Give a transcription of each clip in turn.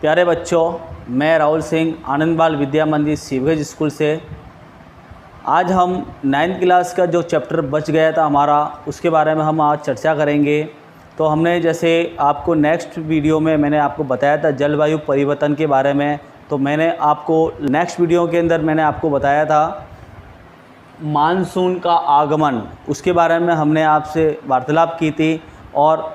प्यारे बच्चों, मैं राहुल सिंह आनंद बाल विद्या मंदिर सीवेज स्कूल से आज हम 9th क्लास का जो चैप्टर बच गया था हमारा, उसके बारे में हम आज चर्चा करेंगे। तो हमने जैसे आपको नेक्स्ट वीडियो में मैंने आपको बताया था जलवायु परिवर्तन के बारे में, तो मैंने आपको नेक्स्ट वीडियो के अंदर मैंने आपको बताया था मानसून का आगमन, उसके बारे में हमने आपसे वार्तालाप की थी। और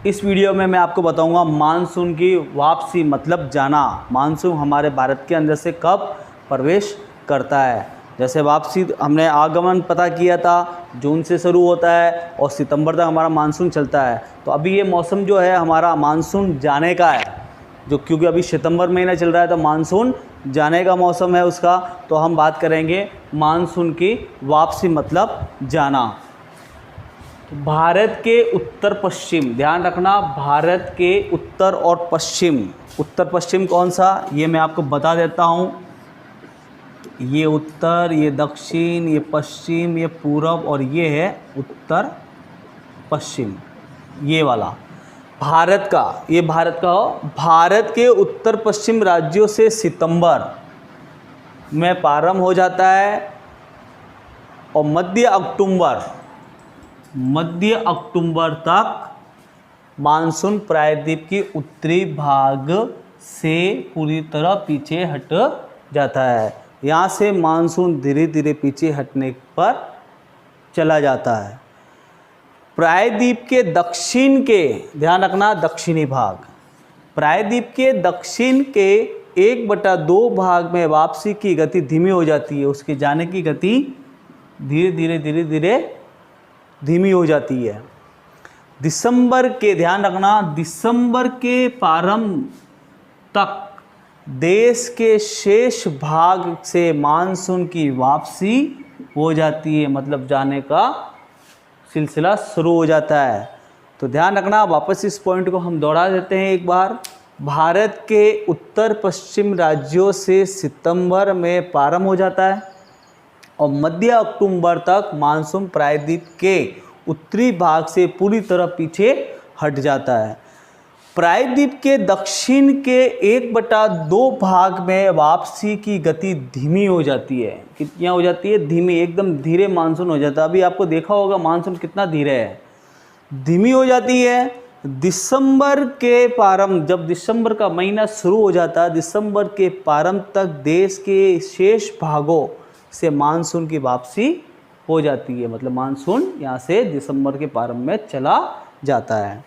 इस वीडियो में मैं आपको बताऊंगा मानसून की वापसी मतलब जाना। मानसून हमारे भारत के अंदर से कब प्रवेश करता है। जैसे वापसी हमने आगमन पता किया था, जून से शुरू होता है और सितंबर तक हमारा मानसून चलता है। तो अभी ये मौसम जो है हमारा मानसून जाने का है, जो क्योंकि अभी सितंबर महीना चल रहा है तो मानसून जाने का मौसम है उसका। तो हम बात करेंगे मानसून की वापसी मतलब जाना। भारत के उत्तर पश्चिम, ध्यान रखना, भारत के उत्तर और पश्चिम, उत्तर पश्चिम कौन सा ये मैं आपको बता देता हूँ। ये उत्तर, ये दक्षिण, ये पश्चिम, ये पूरब और ये है उत्तर पश्चिम, ये वाला भारत का। ये भारत का हो, भारत के उत्तर पश्चिम राज्यों से सितंबर में प्रारंभ हो जाता है और मध्य अक्टूबर तक मानसून प्रायद्वीप के उत्तरी भाग से पूरी तरह पीछे हट जाता है। यहाँ से मानसून धीरे धीरे पीछे हटने पर चला जाता है। प्रायद्वीप के दक्षिण के, ध्यान रखना, दक्षिणी भाग, प्रायद्वीप के दक्षिण के 1/2 भाग में वापसी की गति धीमी हो जाती है। उसके जाने की गति धीरे धीरे धीमी हो जाती है। दिसंबर के, ध्यान रखना, दिसंबर के प्रारंभ तक देश के शेष भाग से मानसून की वापसी हो जाती है, मतलब जाने का सिलसिला शुरू हो जाता है। तो ध्यान रखना, वापस इस पॉइंट को हम दोहरा देते हैं एक बार। भारत के उत्तर पश्चिम राज्यों से सितंबर में प्रारंभ हो जाता है और मध्य अक्टूबर तक मानसून प्रायद्वीप के उत्तरी भाग से पूरी तरह पीछे हट जाता है। प्रायद्वीप के दक्षिण के 1/2 भाग में वापसी की गति धीमी हो जाती है। कितनी हो जाती है? धीमी, एकदम धीरे मानसून हो जाता है। अभी आपको देखा होगा मानसून कितना धीरे है, धीमी हो जाती है। दिसंबर के प्रारंभ, जब दिसंबर का महीना शुरू हो जाता है, दिसंबर के प्रारंभ तक देश के शेष भागों से मानसून की वापसी हो जाती है, मतलब मानसून यहाँ से दिसंबर के प्रारंभ में चला जाता है।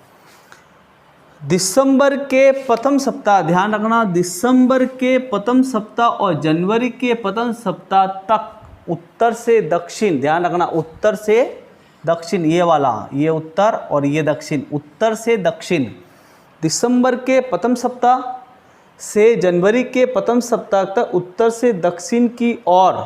दिसंबर के प्रथम सप्ताह, ध्यान रखना, दिसंबर के प्रथम सप्ताह और जनवरी के प्रथम सप्ताह तक उत्तर से दक्षिण, ध्यान रखना, उत्तर से दक्षिण, ये वाला, ये उत्तर और ये दक्षिण, उत्तर से दक्षिण, दिसंबर के प्रथम सप्ताह से जनवरी के प्रथम सप्ताह तक उत्तर से दक्षिण की ओर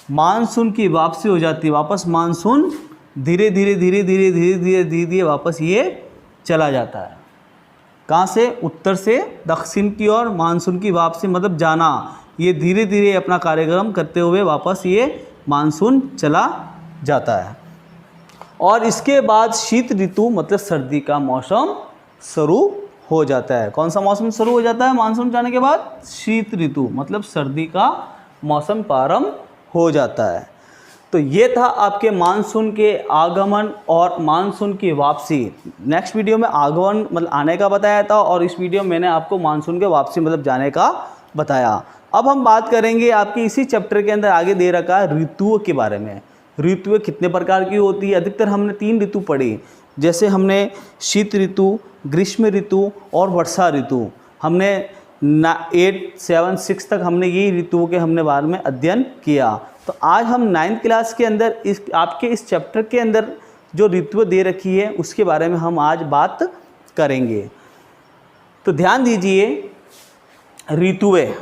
मानसून की वापसी हो जाती है। वापस मानसून धीरे धीरे वापस ये चला जाता है। कहाँ से? उत्तर से दक्षिण की ओर मानसून की वापसी मतलब जाना। ये धीरे धीरे अपना कार्यक्रम करते हुए वापस ये मानसून चला जाता है। और इसके बाद शीत ऋतु मतलब सर्दी का मौसम शुरू हो जाता है। कौन सा मौसम शुरू हो जाता है मानसून जाने के बाद? शीत ऋतु मतलब सर्दी का मौसम प्रारंभ हो जाता है। तो ये था आपके मानसून के आगमन और मानसून की वापसी। नेक्स्ट वीडियो में आगमन मतलब आने का बताया था और इस वीडियो में मैंने आपको मानसून के वापसी मतलब जाने का बताया। अब हम बात करेंगे आपकी इसी चैप्टर के अंदर आगे दे रखा है ऋतुओं के बारे में। ऋतुएं कितने प्रकार की होती है? अधिकतर हमने 3 ऋतु पढ़ी, जैसे हमने शीत ऋतु, ग्रीष्म ऋतु और वर्षा ऋतु। हमने 8, 7, 6 तक हमने ये ऋतुओं के हमने बारे में अध्ययन किया। तो आज हम 9th क्लास के अंदर आपके इस चैप्टर के अंदर जो ऋतुएं दे रखी है उसके बारे में हम आज बात करेंगे। तो ध्यान दीजिए, ऋतुएं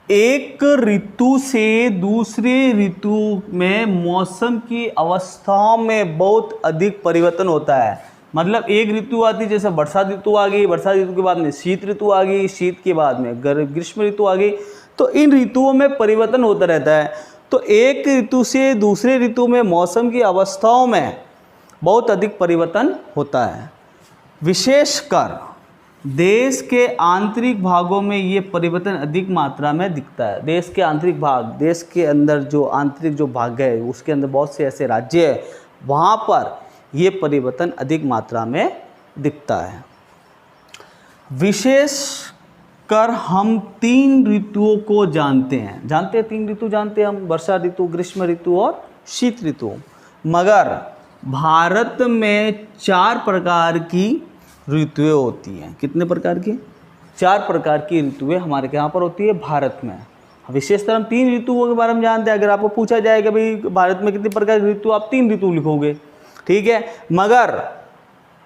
एक ऋतु से दूसरे ऋतु में मौसम की अवस्थाओं में बहुत अधिक परिवर्तन होता है। मतलब एक ऋतु आती, जैसे वर्षा ऋतु आ गई, वर्षा ऋतु के बाद में शीत ऋतु आ गई, शीत के बाद में ग्रीष्म ऋतु आ गई। तो इन ऋतुओं में परिवर्तन होता रहता है। तो एक ऋतु से दूसरे ऋतु में मौसम की अवस्थाओं में बहुत अधिक परिवर्तन होता है। विशेषकर देश के आंतरिक भागों में ये परिवर्तन अधिक मात्रा में दिखता है। देश के आंतरिक भाग, देश के अंदर जो आंतरिक जो भाग है उसके अंदर बहुत से ऐसे राज्य है, वहाँ पर ये परिवर्तन अधिक मात्रा में दिखता है। विशेष कर हम 3 ऋतुओं को जानते हैं। जानते हैं 3 ऋतु जानते हैं हम, वर्षा ऋतु, ग्रीष्म ऋतु और शीत ऋतु। मगर भारत में 4 प्रकार की ऋतुएं होती हैं। कितने प्रकार की? 4 प्रकार की ऋतुएं हमारे यहाँ पर होती है भारत में। विशेषतर हम 3 ऋतुओं के बारे में जानते हैं। अगर आपको पूछा जाए कि भाई भारत में कितने प्रकार की ऋतु, आप 3 ऋतु लिखोगे, ठीक है। मगर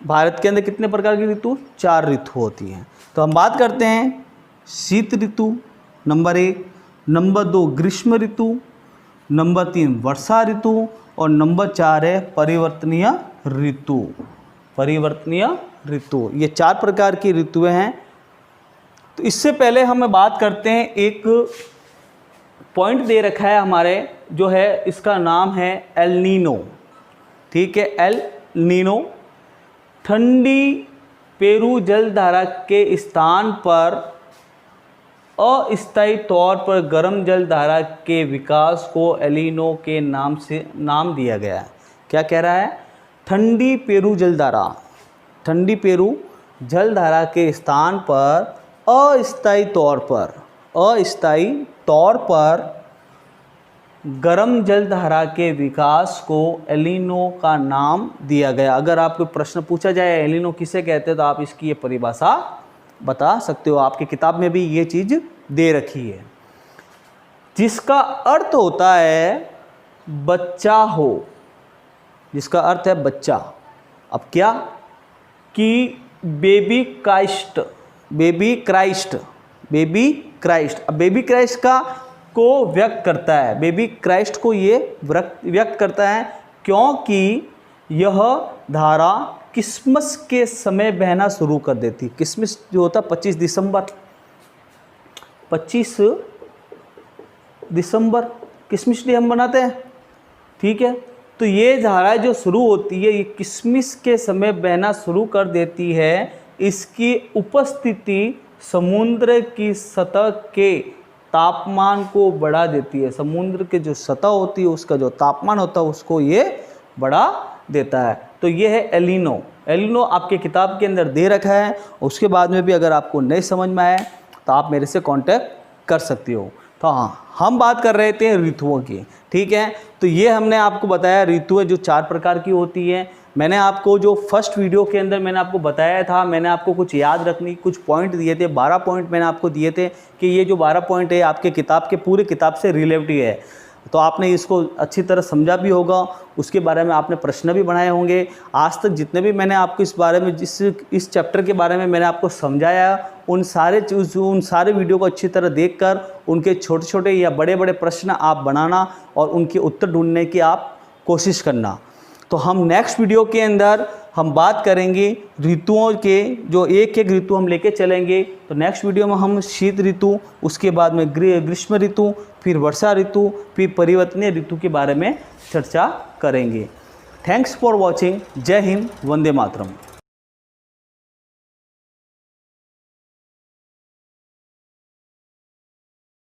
भारत के अंदर कितने प्रकार की ऋतु? 4 ऋतु होती हैं। तो हम बात करते हैं शीत ऋतु नंबर 1, नंबर 2 ग्रीष्म ऋतु, नंबर 3 वर्षा ऋतु और नंबर 4 है परिवर्तनीय ऋतु। परिवर्तनीय ऋतु, ये 4 प्रकार की ऋतुएं हैं। तो इससे पहले हम बात करते हैं, एक पॉइंट दे रखा है हमारे, जो है इसका नाम है एल नीनो, ठीक है। एल नीनो ठंडी पेरू जलधारा के स्थान पर अस्थायी तौर पर गर्म जलधारा के विकास को एलिनो के नाम से नाम दिया गया है। क्या कह रहा है? ठंडी पेरू जलधारा, ठंडी पेरू जलधारा के स्थान पर अस्थायी तौर पर गर्म जलधारा के विकास को एलिनो का नाम दिया गया। अगर आपको प्रश्न पूछा जाए एलिनो किसे कहते हैं, तो आप इसकी ये परिभाषा बता सकते हो। आपकी किताब में भी ये चीज़ दे रखी है, जिसका अर्थ होता है बच्चा हो, जिसका अर्थ है बच्चा। अब क्या कि baby Christ, baby Christ, baby Christ. अब बेबी क्राइस्ट का को व्यक्त करता है, बेबी क्राइस्ट को ये व्यक्त करता है, क्योंकि यह धारा क्रिसमस के समय बहना शुरू कर देती। क्रिसमस जो होता है 25 दिसंबर क्रिसमस डे हम मनाते हैं, ठीक है। तो ये धारा जो शुरू होती है, ये क्रिसमस के समय बहना शुरू कर देती है। इसकी उपस्थिति समुद्र की सतह के तापमान को बढ़ा देती है। समुद्र के जो सतह होती है उसका जो तापमान होता है उसको ये बढ़ा देता है। तो ये है एलिनो। एलिनो आपके किताब के अंदर दे रखा है। उसके बाद में भी अगर आपको नहीं समझ में आए तो आप मेरे से कांटेक्ट कर सकते हो। तो हाँ, हम बात कर रहे थे ऋतुओं की, ठीक है। तो ये हमने आपको बताया ऋतुएं जो 4 प्रकार की होती हैं। मैंने आपको जो फर्स्ट वीडियो के अंदर मैंने आपको बताया था, मैंने आपको कुछ याद रखनी कुछ पॉइंट दिए थे, 12 पॉइंट मैंने आपको दिए थे कि ये जो 12 पॉइंट है आपके किताब के पूरे किताब से रिलेटिव है। तो आपने इसको अच्छी तरह समझा भी होगा, उसके बारे में आपने प्रश्न भी बनाए होंगे। आज तक जितने भी मैंने आपको इस बारे में इस चैप्टर के बारे में मैंने आपको समझाया, उन सारे वीडियो को अच्छी तरह देखकर उनके छोटे छोटे या बड़े बड़े प्रश्न आप बनाना और उनके उत्तर ढूंढने की आप कोशिश करना। तो हम नेक्स्ट वीडियो के अंदर हम बात करेंगे ऋतुओं के, जो एक एक ऋतु हम लेके चलेंगे। तो नेक्स्ट वीडियो में हम शीत ऋतु, उसके बाद में ग्रीष्म ऋतु, फिर वर्षा ऋतु, फिर परिवर्तनीय ऋतु के बारे में चर्चा करेंगे। Thanks for watching. जय हिंद, वंदे मातरम।